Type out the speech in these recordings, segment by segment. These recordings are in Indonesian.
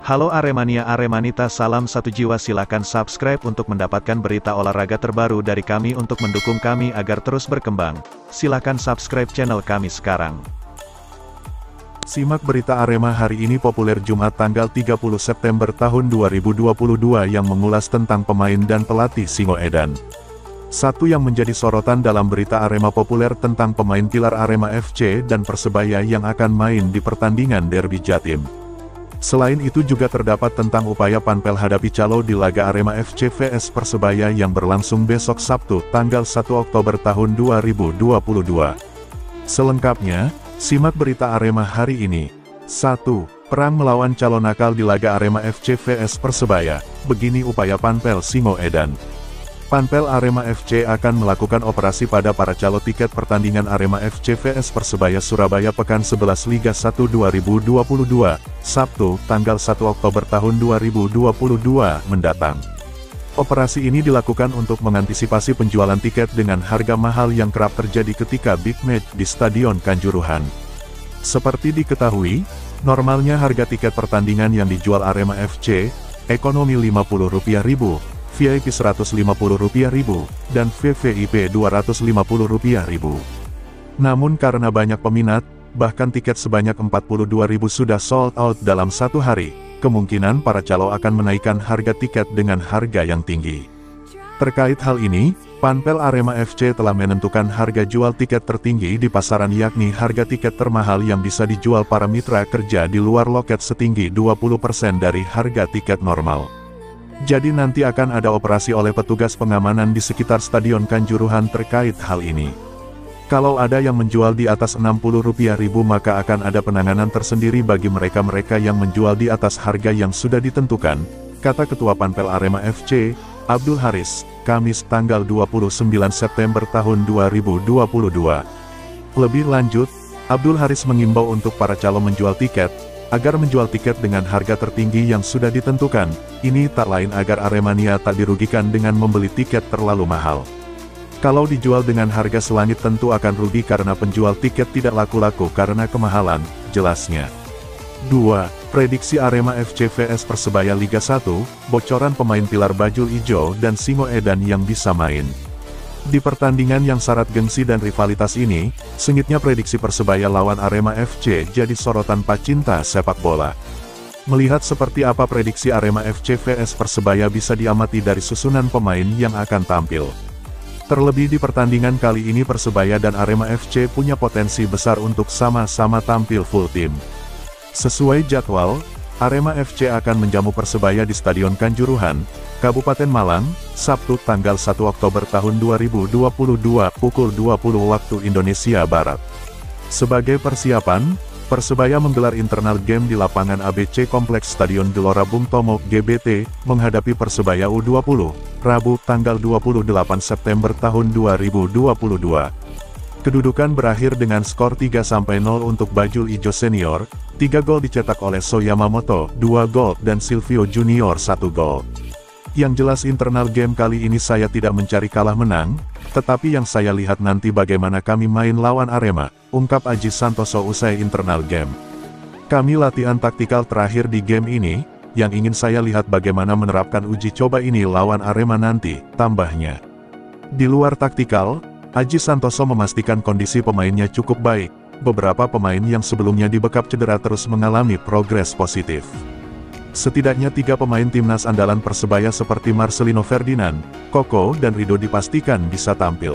Halo Aremania Aremanita, salam satu jiwa, silakan subscribe untuk mendapatkan berita olahraga terbaru dari kami. Untuk mendukung kami agar terus berkembang, silakan subscribe channel kami sekarang. Simak berita Arema hari ini populer Jumat tanggal 30 September tahun 2022 yang mengulas tentang pemain dan pelatih Singoedan. Satu yang menjadi sorotan dalam berita Arema populer tentang pemain pilar Arema FC dan Persebaya yang akan main di pertandingan Derby Jatim. Selain itu juga terdapat tentang upaya Panpel hadapi Calo di laga Arema FC vs Persebaya yang berlangsung besok Sabtu tanggal 1 Oktober tahun 2022. Selengkapnya, simak berita Arema hari ini. 1. Perang melawan Calo nakal di laga Arema FC vs Persebaya, begini upaya Panpel Singoedan. Panpel Arema FC akan melakukan operasi pada para calo tiket pertandingan Arema FC vs Persebaya Surabaya Pekan 11 Liga 1 2022, Sabtu, tanggal 1 Oktober tahun 2022 mendatang. Operasi ini dilakukan untuk mengantisipasi penjualan tiket dengan harga mahal yang kerap terjadi ketika big match di Stadion Kanjuruhan. Seperti diketahui, normalnya harga tiket pertandingan yang dijual Arema FC, ekonomi Rp50.000, VIP Rp150.000, dan VVIP Rp250.000. Namun karena banyak peminat, bahkan tiket sebanyak 42.000 sudah sold out dalam satu hari, kemungkinan para calo akan menaikkan harga tiket dengan harga yang tinggi. Terkait hal ini, Panpel Arema FC telah menentukan harga jual tiket tertinggi di pasaran, yakni harga tiket termahal yang bisa dijual para mitra kerja di luar loket setinggi 20% dari harga tiket normal. Jadi nanti akan ada operasi oleh petugas pengamanan di sekitar Stadion Kanjuruhan terkait hal ini. Kalau ada yang menjual di atas Rp60.000 maka akan ada penanganan tersendiri bagi mereka-mereka yang menjual di atas harga yang sudah ditentukan, kata Ketua Panpel Arema FC, Abdul Haris, Kamis tanggal 29 September tahun 2022. Lebih lanjut, Abdul Haris mengimbau untuk para calon menjual tiket, agar menjual tiket dengan harga tertinggi yang sudah ditentukan. Ini tak lain agar Aremania tak dirugikan dengan membeli tiket terlalu mahal. Kalau dijual dengan harga selangit tentu akan rugi karena penjual tiket tidak laku-laku karena kemahalan, jelasnya. 2. Prediksi Arema FC vs Persebaya Liga 1, bocoran pemain pilar Bajul Ijo dan Singoedan yang bisa main. Di pertandingan yang syarat gengsi dan rivalitas ini, sengitnya prediksi Persebaya lawan Arema FC jadi sorotan pecinta sepak bola. Melihat seperti apa prediksi Arema FC vs Persebaya bisa diamati dari susunan pemain yang akan tampil. Terlebih di pertandingan kali ini Persebaya dan Arema FC punya potensi besar untuk sama-sama tampil full tim. Sesuai jadwal, Arema FC akan menjamu Persebaya di Stadion Kanjuruhan, Kabupaten Malang, Sabtu tanggal 1 Oktober tahun 2022 pukul 20 waktu Indonesia Barat. Sebagai persiapan, Persebaya menggelar internal game di lapangan ABC Kompleks Stadion Gelora Bung Tomo GBT, menghadapi Persebaya U20, Rabu tanggal 28 September tahun 2022. Kedudukan berakhir dengan skor 3-0 untuk Bajul Ijo Senior, 3 gol dicetak oleh So Yamamoto, 2 gol, dan Silvio Junior 1 gol. Yang jelas internal game kali ini saya tidak mencari kalah menang, tetapi yang saya lihat nanti bagaimana kami main lawan Arema, ungkap Aji Santoso usai internal game. Kami latihan taktikal terakhir di game ini, yang ingin saya lihat bagaimana menerapkan uji coba ini lawan Arema nanti, tambahnya. Di luar taktikal, Aji Santoso memastikan kondisi pemainnya cukup baik, beberapa pemain yang sebelumnya dibekap cedera terus mengalami progres positif. Setidaknya 3 pemain timnas andalan Persebaya seperti Marcelino Ferdinand, Koko dan Rido dipastikan bisa tampil.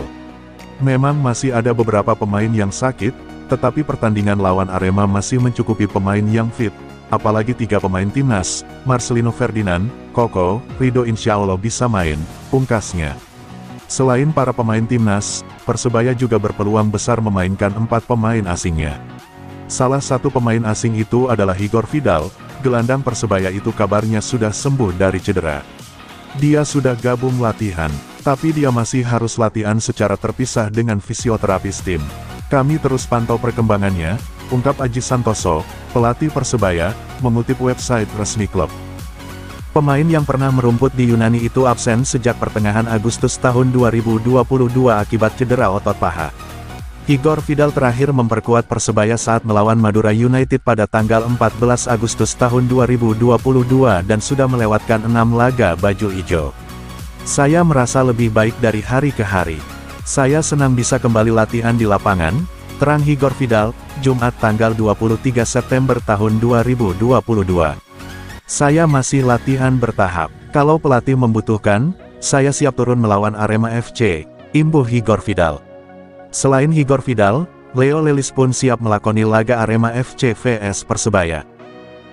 Memang masih ada beberapa pemain yang sakit, tetapi pertandingan lawan Arema masih mencukupi pemain yang fit, apalagi 3 pemain timnas, Marcelino Ferdinand, Koko, Rido insya Allah bisa main, pungkasnya. Selain para pemain timnas, Persebaya juga berpeluang besar memainkan 4 pemain asingnya. Salah satu pemain asing itu adalah Igor Vidal, gelandang Persebaya itu kabarnya sudah sembuh dari cedera. Dia sudah gabung latihan, tapi dia masih harus latihan secara terpisah dengan fisioterapis tim. Kami terus pantau perkembangannya, ungkap Aji Santoso, pelatih Persebaya, mengutip website resmi klub. Pemain yang pernah merumput di Yunani itu absen sejak pertengahan Agustus tahun 2022 akibat cedera otot paha. Igor Vidal terakhir memperkuat Persebaya saat melawan Madura United pada tanggal 14 Agustus tahun 2022 dan sudah melewatkan 6 laga baju hijau. Saya merasa lebih baik dari hari ke hari. Saya senang bisa kembali latihan di lapangan, terang Igor Vidal, Jumat tanggal 23 September tahun 2022. Saya masih latihan bertahap. Kalau pelatih membutuhkan, saya siap turun melawan Arema FC, imbuh Igor Vidal. Selain Igor Vidal, Leo Lelis pun siap melakoni laga Arema FC vs Persebaya.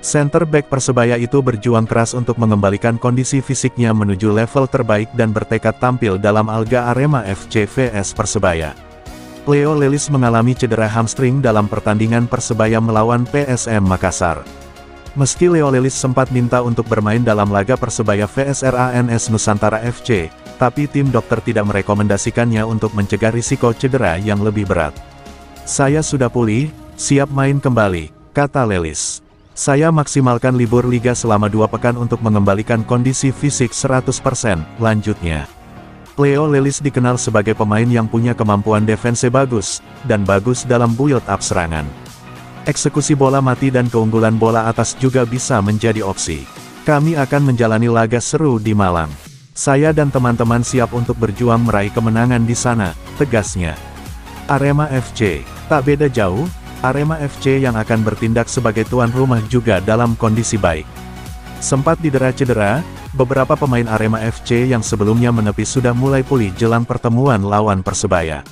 Center back Persebaya itu berjuang keras untuk mengembalikan kondisi fisiknya menuju level terbaik dan bertekad tampil dalam laga Arema FC vs Persebaya. Leo Lelis mengalami cedera hamstring dalam pertandingan Persebaya melawan PSM Makassar. Meski Leo Lelis sempat minta untuk bermain dalam laga Persebaya vs RANS Nusantara FC, tapi tim dokter tidak merekomendasikannya untuk mencegah risiko cedera yang lebih berat. Saya sudah pulih, siap main kembali, kata Lelis. Saya maksimalkan libur liga selama 2 pekan untuk mengembalikan kondisi fisik 100%, lanjutnya. Leo Lelis dikenal sebagai pemain yang punya kemampuan defense bagus, dan bagus dalam build-up serangan. Eksekusi bola mati dan keunggulan bola atas juga bisa menjadi opsi. Kami akan menjalani laga seru di Malang. Saya dan teman-teman siap untuk berjuang meraih kemenangan di sana, tegasnya. Arema FC, tak beda jauh, Arema FC yang akan bertindak sebagai tuan rumah juga dalam kondisi baik. Sempat didera cedera, beberapa pemain Arema FC yang sebelumnya menepis sudah mulai pulih jelang pertemuan lawan Persebaya.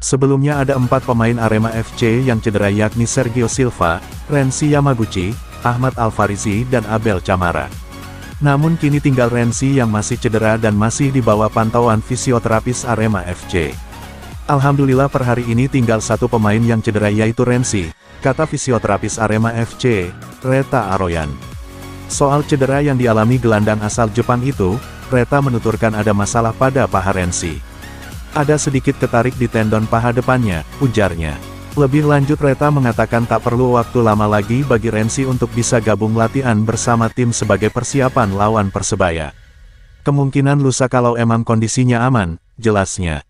Sebelumnya ada 4 pemain Arema FC yang cedera yakni Sergio Silva, Rensi Yamaguchi, Ahmad Alfarizi dan Abel Camara. Namun kini tinggal Rensi yang masih cedera dan masih di bawah pantauan fisioterapis Arema FC. Alhamdulillah per hari ini tinggal 1 pemain yang cedera yaitu Rensi, kata fisioterapis Arema FC, Reta Aroyan. Soal cedera yang dialami gelandang asal Jepang itu, Reta menuturkan ada masalah pada paha Rensi. Ada sedikit ketarik di tendon paha depannya, ujarnya. Lebih lanjut Reta mengatakan tak perlu waktu lama lagi bagi Rensi untuk bisa gabung latihan bersama tim sebagai persiapan lawan Persebaya. Kemungkinan lusa kalau emang kondisinya aman, jelasnya.